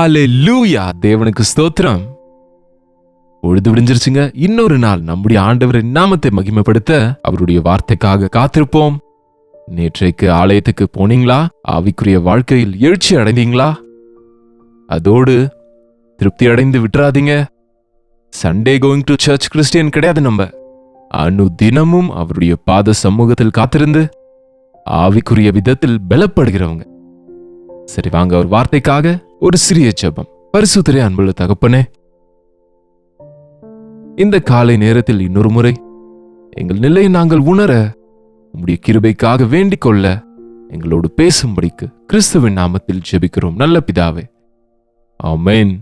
ஹalleluya, தேவனுக்கு ஸ்தோத்திரம். பொழுது விடிஞ்சிருச்சுங்க. இன்னொரு நாள் நம்முடைய ஆண்டவரின் நாமத்தை மகிமைப்படுத்த அவருடைய வார்த்தைக்காக காத்திருப்போம். நேற்றைக்கு ஆலயத்துக்கு போனீங்களா? ஆவிக்குரிய வாழ்க்கையில் எழுச்சி அடைந்தீங்களா? அதோடு திருப்தி அடைந்து விட்டுறாதீங்க. Sunday going to church Christian கிடையாது. நம்ம தினமும் அவருடைய பாத சமூகத்தில் காத்திருந்து ஆவிக்குரிய விதத்தில் பலப்படுகிறவங்க. சரி, வாங்க அவர் வார்த்தைக்காக ஒரு சிறிய ஜெபம். பரிசுத்தரே, அன்புள்ள தகப்பனே, இந்த காலை நேரத்தில் இன்னொரு முறை எங்கள் நிலையை நாங்கள் உணர உம்முடைய கிருபைக்காக வேண்டிக் கொள்ள எங்களோடு பேசும்படிக்கு கிறிஸ்துவின் நாமத்தில் ஜெபிக்கிறோம் நல்ல பிதாவே, ஆமென்.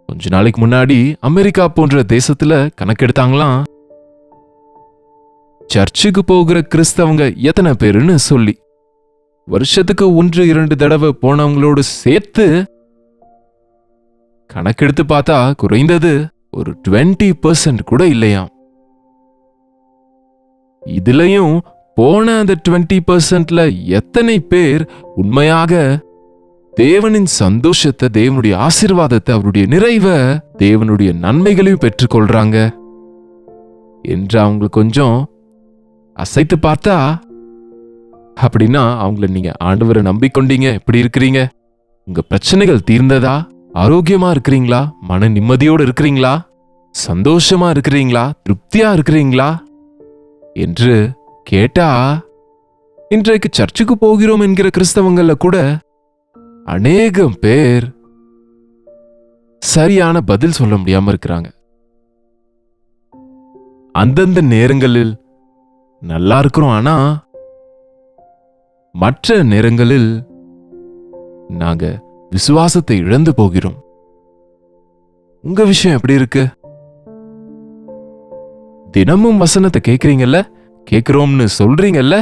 கொஞ்ச நாளைக்கு முன்னாடி அமெரிக்கா போன்ற தேசத்துல கணக்கெடுத்தாங்களாம், சர்ச்சுக்கு போகிற கிறிஸ்தவங்க எத்தனை பேருன்னு சொல்லி. வருஷத்துக்கு 1-2 தடவை போனவங்களோடு சேர்த்து கணக்கெடுத்து பார்த்தா குறைந்தது ஒரு 20% கூட இல்லையாம். இதுலயும் போன அந்த 20%ல எத்தனை பேர் உண்மையாக தேவனின் சந்தோஷத்தை, தேவனுடைய ஆசீர்வாதத்தை, அவருடைய நிறைவை, தேவனுடைய நன்மைகளையும் பெற்றுக்கொள்றாங்க என்று அவங்களுக்கு கொஞ்சம் அசைத்து பார்த்தா, அப்படின்னா அவங்கள நீங்க ஆண்டவரை நம்பிக்கொண்டீங்க, எப்படி இருக்கிறீங்க? உங்க பிரச்சனைகள் தீர்ந்ததா? ஆரோக்கியமா இருக்கிறீங்களா? மன நிம்மதியோடு இருக்கிறீங்களா? சந்தோஷமா இருக்கிறீங்களா? திருப்தியா இருக்கிறீங்களா என்று கேட்டா, இன்றைக்கு சர்ச்சுக்கு போகிறோம் என்கிற கிறிஸ்தவங்கள்ல கூட அநேகம் பேர் சரியான பதில் சொல்ல முடியாம இருக்கிறாங்க. அந்தந்த நேரங்களில் நல்லா இருக்கிறோம், ஆனா மற்ற நேரங்களில் நாங்க விசுவாசத்தை இழந்து போகிறோம். உங்க விஷயம் எப்படி இருக்கு? தினமும் வசனத்தை கேட்கறீங்கல்ல, கேட்கிறோம்னு சொல்றீங்கல்ல,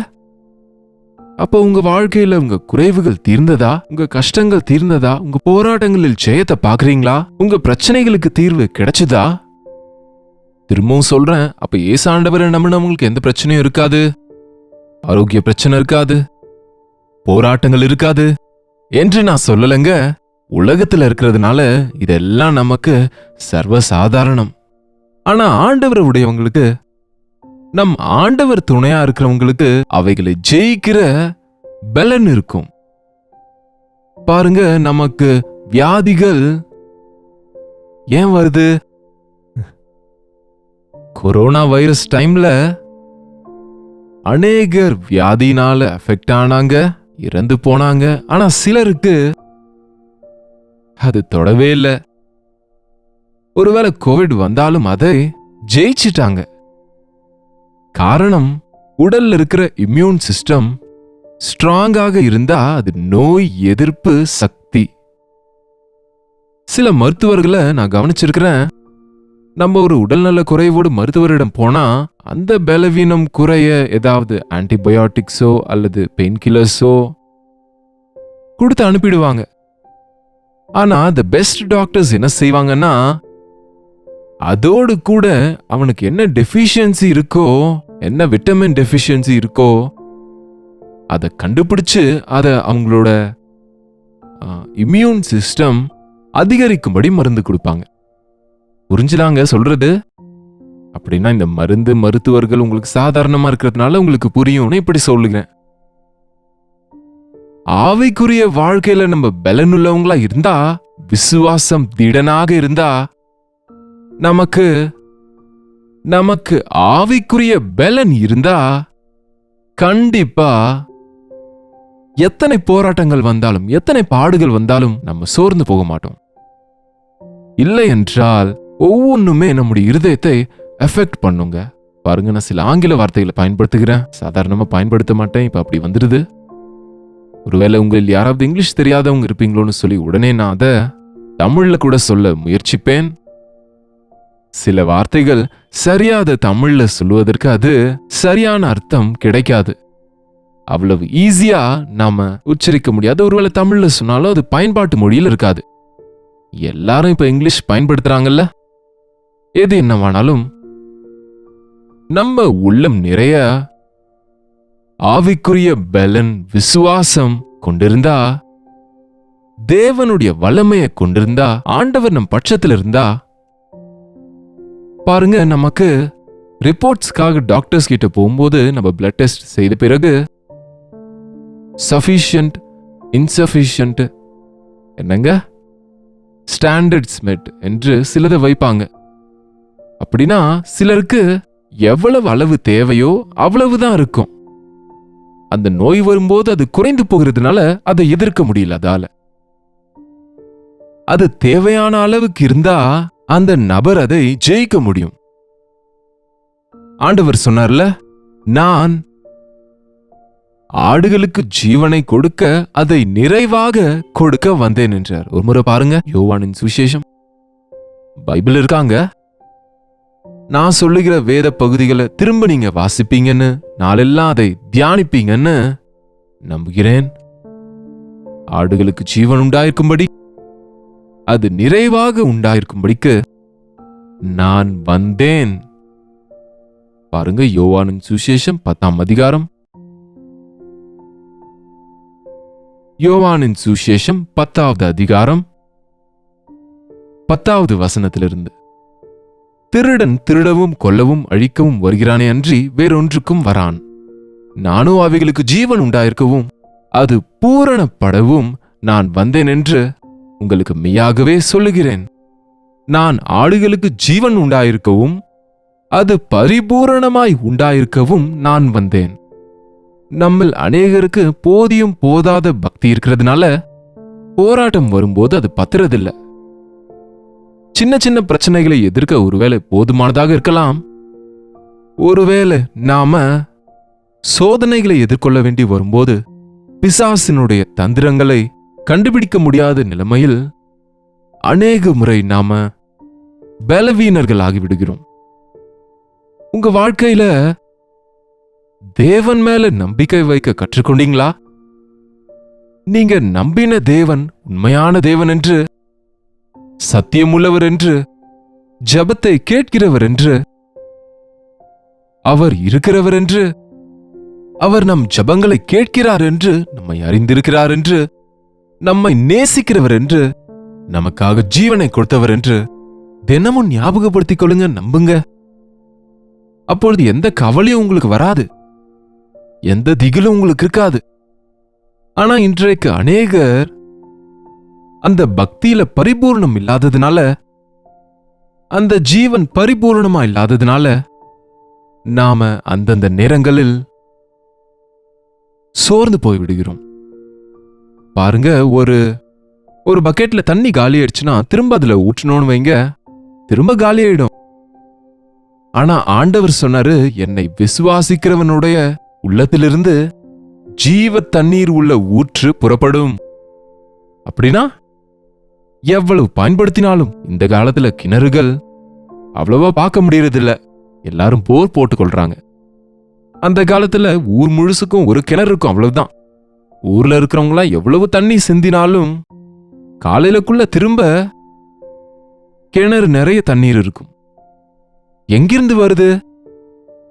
அப்போ உங்க வாழ்க்கையில உங்க குறைவுகள் தீர்ந்ததா? உங்க கஷ்டங்கள் தீர்ந்ததா? உங்க போராட்டங்களில் ஜெயத்தை பாக்குறீங்களா? உங்க பிரச்சனைகளுக்கு தீர்வு கிடைச்சதா? திரும்பவும் சொல்றேன், அப்ப இயேசு ஆண்டவரை நம்பினவங்களுக்கு எந்த பிரச்சனையும் இருக்காது, ஆரோக்கிய பிரச்சனை இருக்காது, போராட்டங்கள் இருக்காது என்று நான் சொல்லலைங்க. உலகத்துல இருக்கிறதுனால இதெல்லாம் நமக்கு சர்வசாதாரணம். ஆனா ஆண்டவர் உடையவங்களுக்கு, நம் ஆண்டவர் துணையா இருக்கிறவங்களுக்கு அவைகளை ஜெயிக்கிற பலன் இருக்கும். பாருங்க, நமக்கு வியாதிகள் ஏன் வருது? கொரோனா வைரஸ் டைம்ல அநேகர் வியாதினால அஃபெக்ட் ஆனாங்க, இறந்து போனாங்க. ஆனா சிலருக்கு அது தொடவே இல்லை. ஒருவேளை கோவிட் வந்தாலும் அதை ஜெயிச்சிட்டாங்க. காரணம், உடல்ல இருக்கிற இம்யூன் சிஸ்டம் ஸ்ட்ராங்காக இருந்தா அது நோய் எதிர்ப்பு சக்தி. சில மருத்துவர்களை நான் கவனிச்சிருக்கிறேன், நம்ம ஒரு உடல்நல குறைவோடு மருத்துவரிடம் போனா அந்த பலவீனம் குறைய ஏதாவது ஆன்டிபயோட்டிக்ஸோ அல்லது பெயின் கில்லர்ஸோ கொடுத்து அனுப்பிடுவாங்க. ஆனா தி பெஸ்ட் டாக்டர்ஸ் என்ன செய்வாங்கன்னா, அதோடு கூட அவனுக்கு என்ன டெஃபிஷியன்சி இருக்கோ, என்ன விட்டமின் டெஃபிஷியன்சி இருக்கோ அதை கண்டுபிடிச்சு அதை அவங்களோட இம்யூன் சிஸ்டம் அதிகரிக்கும்படி மருந்து கொடுப்பாங்க. புரிஞ்சுலாங்க சொல்றது? அப்படின்னா இந்த மருத்துவர்கள் உங்களுக்கு சாதாரணமா இருக்கிறதுனால உங்களுக்கு புரியும்னு இப்படி சொல்லுகிறேன். ஆவிக்குரிய வாழ்க்கையில நம்ம பலனுள்ளவங்களா இருந்தா, விசுவாசம் திடனாக இருந்தா, நமக்கு ஆவிக்குரிய பலன் இருந்தா, கண்டிப்பா எத்தனை போராட்டங்கள் வந்தாலும், எத்தனை பாடுகள் வந்தாலும் நம்ம சோர்ந்து போக மாட்டோம். இல்லை என்றால் ஒவ்வொன்றுமே நம்முடைய இருதயத்தை எஃபெக்ட் பண்ணுங்க. பாருங்க, நான் சில ஆங்கில வார்த்தைகளை பயன்படுத்துகிறேன், சாதாரணமா பயன்படுத்த மாட்டேன், இப்ப அப்படி வந்துடுது. ஒருவேளை உங்களில் யாராவது இங்கிலீஷ் தெரியாதவங்க இருப்பீங்களோன்னு சொல்லி உடனே நான் அதை தமிழ்ல கூட சொல்ல முயற்சிப்பேன். சில வார்த்தைகள் சரியாத தமிழ்ல சொல்லுவதற்கு அது சரியான அர்த்தம் கிடைக்காது, அவ்வளவு ஈஸியா நாம உச்சரிக்க முடியாது. ஒருவேளை தமிழ்ல சொன்னாலும் அது பயன்பாட்டு மொழியில் இருக்காது. எல்லாரும் இப்ப இங்கிலீஷ் பயன்படுத்துறாங்கல்ல. எது என்னவானாலும் நம்ம உள்ளம் நிறைய ஆவிக்குரிய பலன், விசுவாசம், கொண்டிருந்தா, தேவனுடைய வல்லமையை கொண்டிருந்தா, ஆண்டவர் நம் பட்சத்தில் இருந்தா, பாருங்க, நமக்கு ரிப்போர்ட்ஸ்க்காக டாக்டர்ஸ் கிட்ட போகும்போது நம்ம பிளட் டெஸ்ட் செய்த பிறகு சஃபிஷியன்ட், இன்சஃபிஷியன்ட், என்னங்க, ஸ்டாண்டர்ட்ஸ் மெட் என்று சிலதை வைப்பாங்க. அப்படின்னா சிலருக்கு எவ்வளவு அளவு தேவையோ அவ்வளவுதான் இருக்கும். அந்த நோய் வரும்போது அது குறைந்து போகிறதுனால அதை எதிர்க்க முடியல. அதால அது தேவையான அளவுக்கு இருந்தா அந்த நபர் அதை ஜெயிக்க முடியும். ஆண்டவர் சொன்னார்ல, நான் ஆடுகளுக்கு ஜீவனை கொடுக்க அதை நிறைவாக கொடுக்க வந்தேன் என்றார். ஒரு முறை பாருங்க, யோவானின் சுவிசேஷம், பைபிள் இருக்காங்க. நான் சொல்லுகிற வேத பகுதிகளை திரும்ப நீங்க வாசிப்பீங்கன்னு, நாளெல்லாம் அதை தியானிப்பீங்கன்னு நம்புகிறேன். ஆடுகளுக்கு ஜீவன் உண்டாயிருக்கும்படி, அது நிறைவாக உண்டாயிருக்கும்படிக்கு நான் வந்தேன். பாருங்க, யோவானின் சுவிசேஷம் 10ஆம் அதிகாரம், யோவானின் சுவிசேஷம் 10வது அதிகாரம் 10வது வசனத்திலிருந்து, திருடன் திருடவும் கொல்லவும் அழிக்கவும் வருகிறானே அன்றி வேறொன்றுக்கும் வரான். நானோ அவைகளுக்கு ஜீவன் உண்டாயிருக்கவும் அது பூரணப்படவும் நான் வந்தேன் என்று உங்களுக்கு மெய்யாகவே சொல்லுகிறேன். நான் ஆடுகளுக்கு ஜீவன் உண்டாயிருக்கவும் அது பரிபூரணமாய் உண்டாயிருக்கவும் நான் வந்தேன். நம்மில் அநேகருக்கு போதியும் போதாத பக்தி இருக்கிறதுனால போராட்டம் வரும்போது அது பத்துறதில்லை. சின்ன சின்ன பிரச்சனைகளை எதிர்க்க ஒருவேளை போதுமானதாக இருக்கலாம். ஒருவேளை நாம சோதனைகளை எதிர்கொள்ள வேண்டி வரும்போது பிசாசினுடைய தந்திரங்களை கண்டுபிடிக்க முடியாத நிலைமையில் அநேக முறை நாம பலவீனர்கள் ஆகிவிடுகிறோம். உங்க வாழ்க்கையில தேவன் மேல நம்பிக்கை வைக்க கற்றுக்கொண்டீங்களா? நீங்க நம்பின தேவன் உண்மையான தேவன் என்று, சத்தியமுள்ளவர் என்று, ஜெபத்தை கேட்கிறவர் என்று, அவர் இருக்கிறவர் என்று, அவர் நம் ஜெபங்களை கேட்கிறார் என்று, நம்மை அறிந்திருக்கிறார் என்று, நம்மை நேசிக்கிறவர் என்று, நமக்காக ஜீவனை கொடுத்தவர் என்று தினமும் ஞாபகப்படுத்திக் கொள்ளுங்க, நம்புங்க. அப்பொழுது எந்த கவலையும் உங்களுக்கு வராது, எந்த திகிலும் உங்களுக்கு இருக்காது. ஆனா இன்றைக்கு அநேகர் அந்த பக்தியில பரிபூர்ணம் இல்லாததுனால, அந்த ஜீவன் பரிபூர்ணமா இல்லாததுனால நாம அந்தந்த நேரங்களில் சோர்ந்து போய்விடுகிறோம். பாருங்க, ஒரு பக்கெட்ல தண்ணி காலி ஆயிடுச்சுன்னா திரும்ப அதுல ஊற்றணும்னு வைங்க, திரும்ப காலி ஆயிடும். ஆனா ஆண்டவர் சொன்னாரு, என்னை விசுவாசிக்கிறவனுடைய உள்ளத்திலிருந்து ஜீவ தண்ணீர் உள்ள ஊற்று புறப்படும். அப்படின்னா எவ்வளவு பயன்படுத்தினாலும் இந்த காலத்துல கிணறுகள் அவ்வளவா பார்க்க முடியறதில்ல. எல்லாரும் போர் போட்டுக் கொள்றாங்க. அந்த காலத்துல ஊர் முழுசுக்கும் ஒரு கிணறு இருக்கும், அவ்வளவுதான். ஊர்ல இருக்கிறவங்களா எவ்வளவு தண்ணி சிந்தினாலும் காலையிலக்குள்ள திரும்ப கிணறு நிறைய தண்ணீர் இருக்கும். எங்கிருந்து வருது?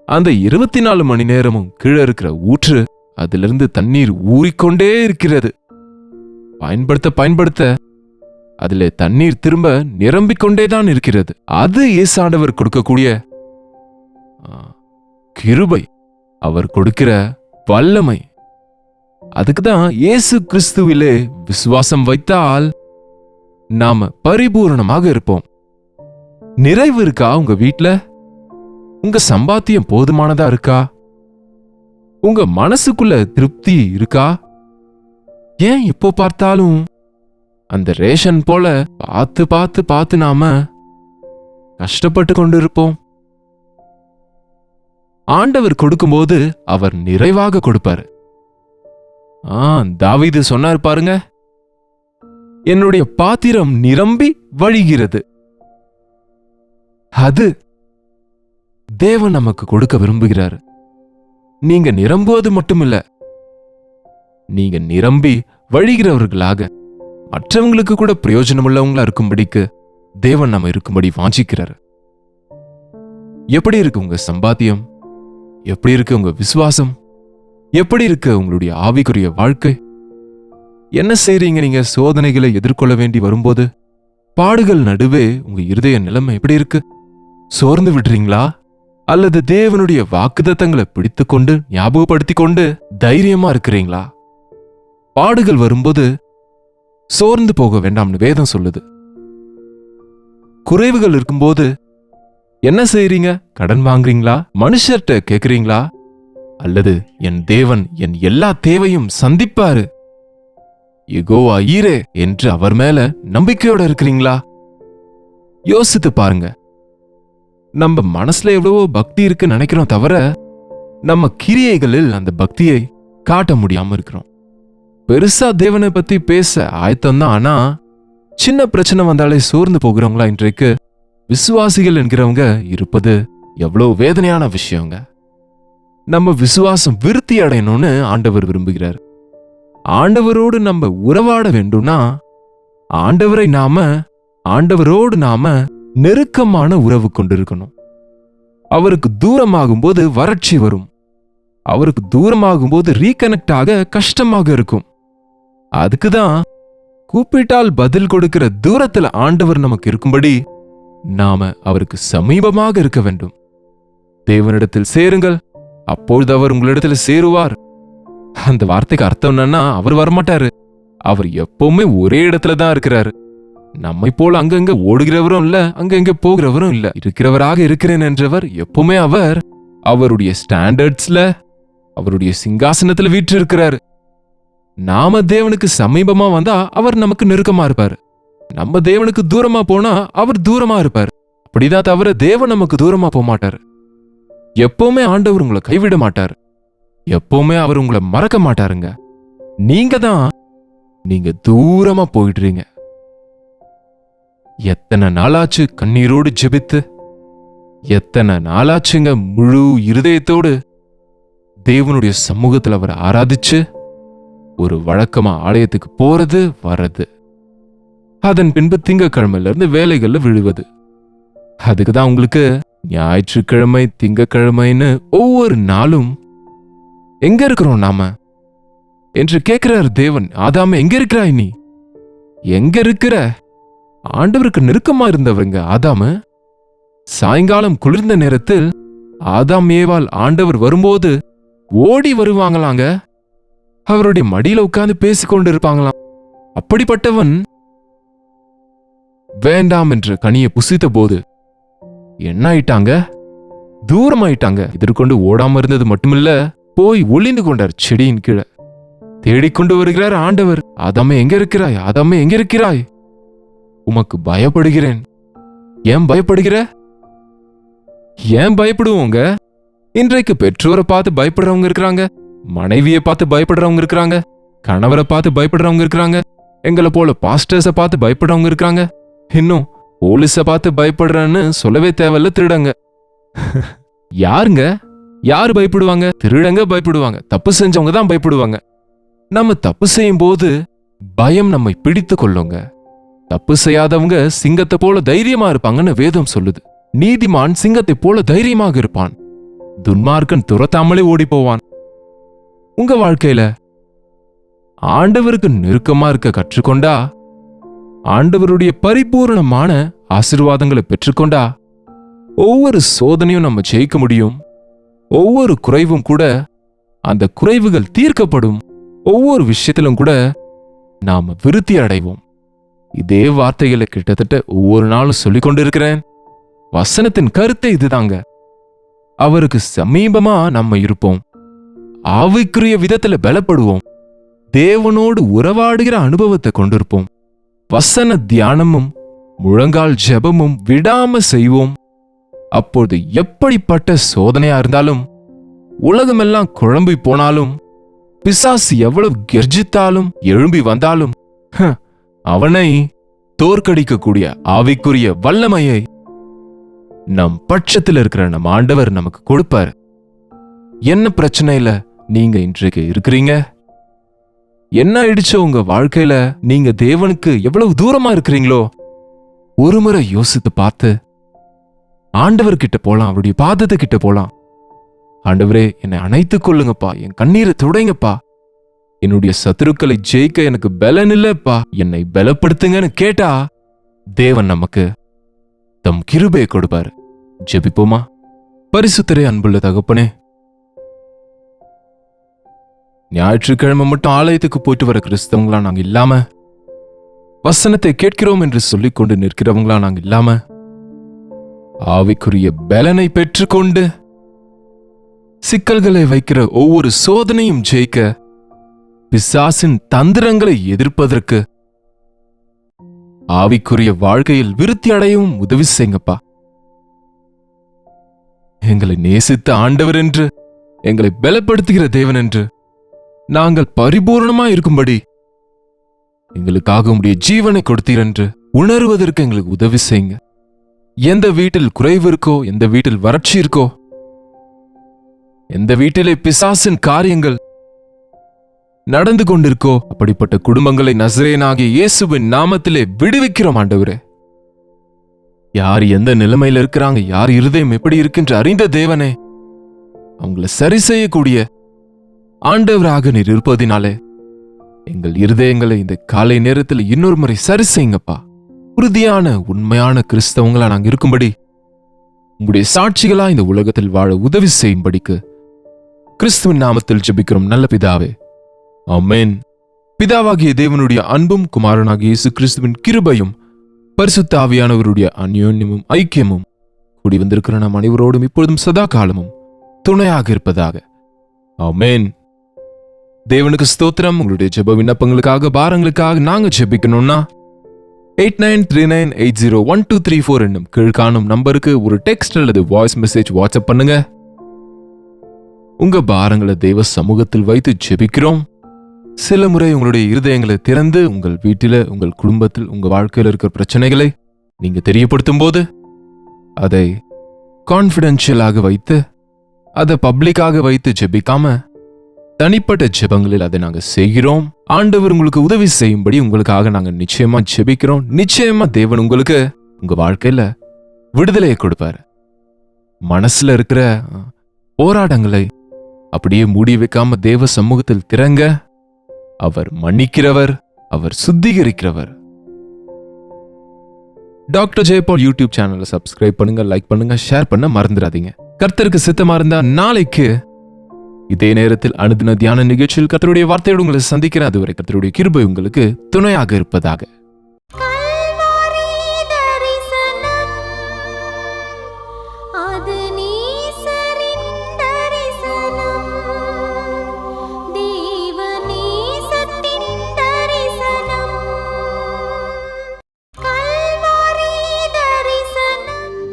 அந்த 24 மணி நேரமும் கீழே இருக்கிற ஊற்று, அதிலிருந்து தண்ணீர் ஊறிக்கொண்டே இருக்கிறது. பயன்படுத்த அதிலே தண்ணீர் திரும்ப நிரம்பிக் கொண்டேதான் இருக்கிறது. அது இயேசுவானவர் கொடுக்கக்கூடிய கிருபை, அவர் கொடுக்கிற வல்லமை. அதுக்குதான் இயேசு கிறிஸ்துவிலே விசுவாசம் வைத்தால் நாம பரிபூரணமாக இருப்போம். நிறைவு இருக்கா உங்க வீட்ல? உங்க சம்பாத்தியம் போதுமானதா இருக்கா? உங்க மனசுக்குள்ள திருப்தி இருக்கா? ஏன் எப்போ பார்த்தாலும் அந்த ரேஷன் போல பார்த்து நாம கஷ்டப்பட்டு கொண்டு இருப்போம்? ஆண்டவர் கொடுக்கும்போது அவர் நிறைவாக கொடுப்பாரு. தாவீது சொன்னார் பாருங்க, என்னுடைய பாத்திரம் நிரம்பி வழிகிறது. அது தேவன் நமக்கு கொடுக்க விரும்புகிறார். நீங்க நிரம்புவது மட்டுமில்ல, நீங்க நிரம்பி வழிகிறவர்களாக மற்றவங்களுக்கு கூட பிரயோஜனம் உள்ளவங்களா இருக்கும்படிக்கு தேவன் நம்ம இருக்கும்படி வாஞ்சிக்கிறார். எப்படி இருக்கு உங்க சம்பாத்தியம்? எப்படி இருக்கு உங்க விசுவாசம்? எப்படி இருக்கு உங்களுடைய ஆவிக்குரிய வாழ்க்கை? என்ன செய்றீங்க நீங்க சோதனைகளை எதிர்கொள்ள வேண்டி வரும்போது? பாடுகள் நடுவே உங்க இருதய நிலைமை எப்படி இருக்கு? சோர்ந்து விடுறீங்களா? அல்லது தேவனுடைய வாக்குத்தத்தங்களை பிடித்துக்கொண்டு ஞாபகப்படுத்திக் கொண்டு தைரியமா இருக்கிறீங்களா? பாடுகள் வரும்போது சோர்ந்து போக வேண்டாம்னு வேதம் சொல்லுது. குறைவுகள் இருக்கும்போது என்ன செய்றீங்க? கடன் வாங்குறீங்களா? மனுஷர்கிட்ட கேக்குறீங்களா? அல்லது என் தேவன் என் எல்லா தேவையும் சந்திப்பாரு, யெகோவா ஈரே என்று அவர் மேல நம்பிக்கையோட இருக்கிறீங்களா? யோசித்து பாருங்க. நம்ம மனசுல எவ்வளவோ பக்தி இருக்கு நினைக்கிறோம் தவிர நம்ம கிரியைகளில் அந்த பக்தியை காட்ட முடியாம இருக்கிறோம். பெருசா தேவனை பத்தி பேச ஆயத்தம் தான், ஆனா சின்ன பிரச்சனை வந்தாலே சோர்ந்து போகிறவங்களா இன்றைக்கு விசுவாசிகள் என்கிறவங்க இருப்பது எவ்வளவு வேதனையான விஷயங்க. நம்ம விசுவாசம் விருத்தி அடையணும்னு ஆண்டவர் விரும்புகிறார். ஆண்டவரோடு நம்ம உறவாட வேண்டும்னா ஆண்டவரோடு நாம நெருக்கமான உறவு கொண்டிருக்கணும். அவருக்கு தூரமாகும் போது வறட்சி வரும். அவருக்கு தூரமாகும் போது ரீகனெக்ட் ஆக கஷ்டமாக இருக்கும். அதுக்குதான் கூப்பிட்டால் பதில் கொடுக்கிற தூரத்துல ஆண்டவர் நமக்கு இருக்கும்படி நாம அவருக்கு சமீபமாக இருக்க வேண்டும். தேவனிடத்தில் சேருங்கள், அப்பொழுது அவர் உங்களிடத்துல சேருவார். அந்த வார்த்தைக்கு அர்த்தம் என்னன்னா, அவர் வரமாட்டாரு. அவர் எப்பவுமே ஒரே இடத்துல தான் இருக்கிறாரு. நம்மை போல அங்கங்க ஓடுகிறவரும் இல்ல, அங்கங்க போகிறவரும் இல்ல. இருக்கிறவராக இருக்கிறேன் என்றவர் எப்பவுமே அவருடைய ஸ்டாண்டர்ட்ஸ்ல, அவருடைய சிங்காசனத்துல வீற்று இருக்கிறாரு. நாம தேவனுக்கு சமீபமா வந்தா அவர் நமக்கு நெருக்கமா இருப்பாரு. நம்ம தேவனுக்கு தூரமா போனா அவர் தூரமா இருப்பாரு. அப்படிதான் தவிர தேவன் நமக்கு தூரமா போக மாட்டாரு. எப்பவுமே ஆண்டவர் உங்களை கைவிட மாட்டாரு. எப்பவுமே அவர் உங்களை மறக்க மாட்டாருங்க. நீங்க தூரமா போயிடுறீங்க. எத்தனை நாளாச்சு கண்ணீரோடு ஜெபித்து, எத்தனை நாளாச்சுங்க முழு இருதயத்தோடு தேவனுடைய சமூகத்தில் அவரை ஆராதிச்சு ஒரு வழக்கமா ஆலயத்துக்கு போறது வர்றது, அதன் பின்பு திங்கக்கிழமையில இருந்து வேலைகள்ல விழுவது. அதுக்குதான் உங்களுக்கு ஞாயிற்றுக்கிழமை திங்கக்கிழமைன்னு ஒவ்வொரு நாளும் எங்க இருக்கிறோம் நாம என்று கேட்கிறார் தேவன். ஆதாம எங்க இருக்கிறாய் நீ? எங்க இருக்கிற? ஆண்டவருக்கு நெருக்கமா இருந்தவருங்க ஆதாம. சாயங்காலம் குளிர்ந்த நேரத்தில் ஆதாம் ஏவாள் ஆண்டவர் வரும்போது ஓடி வருவாங்களாங்க. அவருடைய மடியில உட்கார்ந்து பேசிக்கொண்டு இருப்பாங்களாம். அப்படிப்பட்டவன் வேண்டாம் என்று கனியை புசித்த போது என்ன ஆயிட்டாங்க? தூரமாயிட்டாங்க. எதிர்கொண்டு ஓடாம இருந்தது மட்டுமில்ல, போய் ஒளிந்து கொண்டார் செடியின் கீழே. தேடிக்கொண்டு வருகிறார் ஆண்டவர். ஆதாமே எங்க இருக்கிறாய்? ஆதாமே எங்க இருக்கிறாய்? உமக்கு பயப்படுகிறேன். ஏன் பயப்படுகிற? ஏன் பயப்படுவோங்க? இன்றைக்கு பெற்றோரை பார்த்து பயப்படுறவங்க இருக்கிறாங்க, மனைவியை பார்த்து பயப்படுறவங்க இருக்கிறாங்க, கணவரை பார்த்து பயப்படுறவங்க இருக்கிறாங்க, எங்களை போல பாஸ்டர்ஸை பார்த்து பயப்படுறவங்க இருக்கிறாங்க, இன்னும் போலீஸை பார்த்து பயப்படுறன்னு சொல்லவே தேவையில்ல, திருடங்க. யாருங்க? யாரு பயப்படுவாங்க? திருடங்க பயப்படுவாங்க. தப்பு செஞ்சவங்க தான் பயப்படுவாங்க. நம்ம தப்பு செய்யும் போது பயம் நம்மை பிடித்து கொள்ளுங்க. தப்பு செய்யாதவங்க சிங்கத்தை போல தைரியமா இருப்பாங்கன்னு வேதம் சொல்லுது. நீதிமான் சிங்கத்தை போல தைரியமாக இருப்பான். துன்மார்க்கன் துரத்தாமலே ஓடி போவான். உங்க வாழ்க்கையில ஆண்டவருக்கு நெருக்கமா இருக்க கற்றுக்கொண்டா, ஆண்டவருடைய பரிபூர்ணமான ஆசீர்வாதங்களை பெற்றுக்கொண்டா, ஒவ்வொரு சோதனையும் நம்ம ஜெயிக்க முடியும். ஒவ்வொரு குறைவும் கூட அந்த குறைவுகள் தீர்க்கப்படும். ஒவ்வொரு விஷயத்திலும் கூட நாம விருத்தி அடைவோம். இதே வார்த்தைகளை கிட்டத்தட்ட ஒவ்வொரு நாளும் சொல்லிக் கொண்டிருக்கிறேன். வசனத்தின் கருத்தை இதுதாங்க. அவருக்கு சமீபமா நம்ம இருப்போம். ஆவிக்குரிய விதத்துல பலப்படுவோம். தேவனோடு உறவாடுகிற அனுபவத்தை கொண்டிருப்போம். வசன தியானமும் முழங்கால் ஜெபமும் விடாம செய்வோம். அப்போது எப்படிப்பட்ட சோதனையா இருந்தாலும், உலகமெல்லாம் குழம்பி போனாலும், பிசாசு எவ்வளவு கெர்ஜித்தாலும் எழும்பி வந்தாலும், அவனை தோற்கடிக்கக்கூடிய ஆவிக்குரிய வல்லமையை நம் பட்சத்தில் இருக்கிற நம் ஆண்டவர் நமக்கு கொடுப்பார். என்ன பிரச்சனையில நீங்க இன்றைக்கு இருக்கிறீங்க? என்ன ஆயிடுச்சோ உங்க வாழ்க்கையில? நீங்க தேவனுக்கு எவ்வளவு தூரமா இருக்கிறீங்களோ ஒரு முறை யோசித்து பார்த்து ஆண்டவர்கிட்ட போலாம், அவருடைய பாதத்தை கிட்ட போலாம். ஆண்டவரே, என்னை அணைத்துக் கொள்ளுங்கப்பா, என் கண்ணீரை துடைங்கப்பா, என்னுடைய சத்துருக்களை ஜெயிக்க எனக்கு பலன் இல்லப்பா, என்னை பலப்படுத்துங்கன்னு கேட்டா தேவன் நமக்கு தம் கிருபையை கொடுப்பாரு. ஜெபிப்போமா? பரிசுத்தரே, அன்புள்ள தகப்பனே, ஞாயிற்றுக்கிழமை மட்டும் ஆலயத்துக்கு போயிட்டு வர கிறிஸ்தவங்களா நாங்க இல்லாம, வசனத்தை கேட்கிறோம் என்று சொல்லிக் கொண்டு நிற்கிறவங்களா நாங்க இல்லாம, ஆவிக்குரிய பலனை பெற்றுக்கொண்டு சிக்கல்களை வைக்கிற ஒவ்வொரு சோதனையும் ஜெயிக்க, பிசாசின் தந்திரங்களை எதிர்ப்பதற்கு, ஆவிக்குரிய வாழ்க்கையில் விருத்தி அடையவும் உதவி செய்யுங்கப்பா. எங்களை நேசித்த ஆண்டவர் என்று, எங்களை பலப்படுத்துகிற தேவன் என்று நாங்கள் பரிபூர்ணமா இருக்கும்படி எங்களுக்காக உம்முடைய ஜீவனை கொடுத்தீர் என்று உணர்வதற்கு எங்களுக்கு உதவி செய்யுங்க. எந்த வீட்டில் குறைவு இருக்கோ, எந்த வீட்டில் வறட்சி இருக்கோ, எந்த வீட்டிலே பிசாசின் காரியங்கள் நடந்து கொண்டிருக்கோ, அப்படிப்பட்ட குடும்பங்களை நசரேயனாகிய இயேசுவின் நாமத்திலே விடுவிக்கிறோம் ஆண்டவரே. யார் எந்த நிலைமையில இருக்கிறாங்க, யார் இருதயம் எப்படி இருக்குன்ற அறிந்த தேவனே, அவங்கள சரி செய்யக்கூடிய ஆண்டவராக நீர் இருப்பதினாலே எங்கள் இருதயங்களை இந்த காலை நேரத்தில் இன்னொரு முறை சரி செய்யுங்கப்பா. உறுதியான உண்மையான கிறிஸ்தவங்களா நாங்க இருக்கும்படி, உங்களுடைய சாட்சிகளா இந்த உலகத்தில் வாழ உதவி செய்யும்படிக்கு கிறிஸ்துவின் நாமத்தில் ஜெபிக்கிறோம் நல்ல பிதாவே, ஆமென். பிதாவாகிய தேவனுடைய அன்பும் குமாரனாகிய இயேசு கிறிஸ்துவின் கிருபையும் பரிசுத்த ஆவியானவருடைய அந்யோன்யமும் ஐக்கியமும் கூடி வந்திருக்கிற நம் அனைவரோடும் இப்பொழுதும் சதா காலமும் துணையாக இருப்பதாக, ஆமென். தேவனுக்கு ஸ்தோத்திரம். உங்களுடைய ஜெப விண்ணப்பங்களுக்காக, பாரங்களுக்காக நாங்க ஜெபிக்கணும்னா 8939801234 என்னும் கீழ்காணும் நம்பருக்கு ஒரு டெக்ஸ்ட் அல்லது வாய்ஸ் மெசேஜ் வாட்ஸ்அப் பண்ணுங்க. உங்க பாரங்களை தேவ சமூகத்தில் வைத்து ஜெபிக்கிறோம். சில முறை உங்களுடைய இருதயங்களை திறந்து உங்கள் வீட்டில, உங்கள் குடும்பத்தில், உங்க வாழ்க்கையில் இருக்கிற பிரச்சனைகளை நீங்க தெரியப்படுத்தும் போது அதை கான்பிடென்ஷியலாக வைத்து, அதை பப்ளிக்காக வைத்து ஜெபிக்காம தனிப்பட்ட ஜெபங்களில் அதை நாங்க செய்கிறோம். ஆண்டவர் உங்களுக்கு உதவி செய்யும்படி உங்களுக்காக நாங்க நிச்சயமா ஜெபிக்கிறோம். நிச்சயமா தேவன் உங்களுக்கு உங்க வாழ்க்கையில விடுதலையை கொடுப்பாரு. மனசுல இருக்கிற போராட்டங்களை அப்படியே மூடி வைக்காம தேவ சமூகத்தில் திறங்க. அவர் மன்னிக்கிறவர், அவர் சுத்திகரிக்கிறவர். டாக்டர் ஜெயபால் யூடியூப் சேனலை சப்ஸ்கிரைப் பண்ணுங்க, லைக் பண்ணுங்க, ஷேர் பண்ண மறந்துடாதீங்க. கர்த்தருக்கு சித்தமா இருந்தா நாளைக்கு இதே நேரத்தில் அனுதின தியான நிகழ்ச்சியில் கர்த்தருடைய வார்த்தையோடு உங்களை சந்திக்கிறேன். அதுவரை கர்த்தருடைய கிருபை உங்களுக்கு துணையாக இருப்பதாக.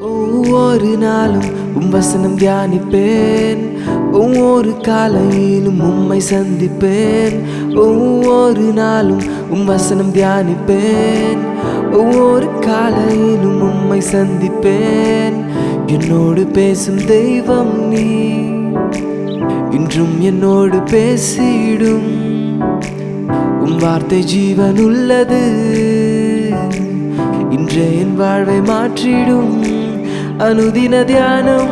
ஒவ்வொரு நாளும் உம் வசனம் தியானிப்பேன், ஒவ்வொரு காலையிலும் உம்மை சந்திப்பேன். ஒவ்வொரு நாளும் உம் வசனம் தியானிப்பேன், ஒவ்வொரு காலையிலும் உம்மை சந்திப்பேன். என்னோடு பேசும் தெய்வம் நீ, இன்றும் என்னோடு பேசிடும். உம் வார்த்தை ஜீவன் உள்ளது, இன்றே என் வாழ்வை மாற்றிடும். அனுதின தியானம்